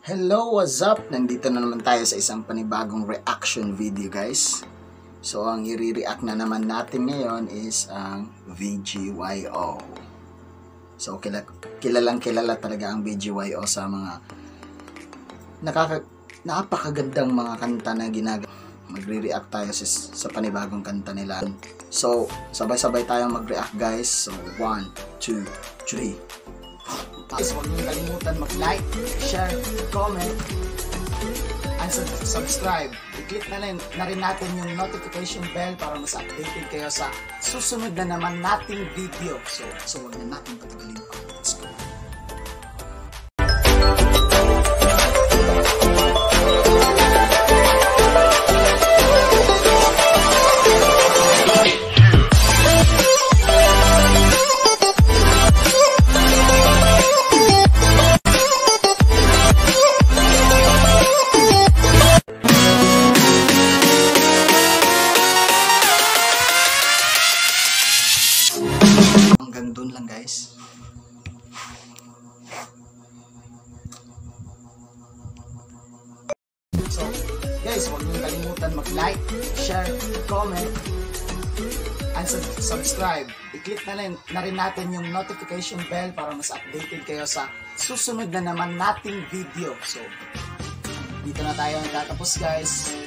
Hello, what's up? Nandito na naman tayo sa isang panibagong reaction video, guys. So, ang i-react na naman natin ngayon is ang BGYO. So, kilalang kilala talaga ang BGYO sa mga napakagandang mga kanta na ginagawa. Magre-react tayo sa panibagong kanta nila. So, sabay-sabay tayong mag-react, guys. So, 1, 2, 3. Guys, huwag niyong kalimutan mag-like, share, comment, and subscribe. I-click na rin natin yung notification bell para mas updated kayo sa susunod na naman nating video. So huwag na natin patagalin pa. Let's go. Hanggang doon lang, guys. So, guys, huwag niyong kalimutan mag-like, share, comment, and subscribe. I-click na rin natin yung notification bell para mas updated kayo sa susunod na naman nating video. So, dito na tayo nagtatapos, guys.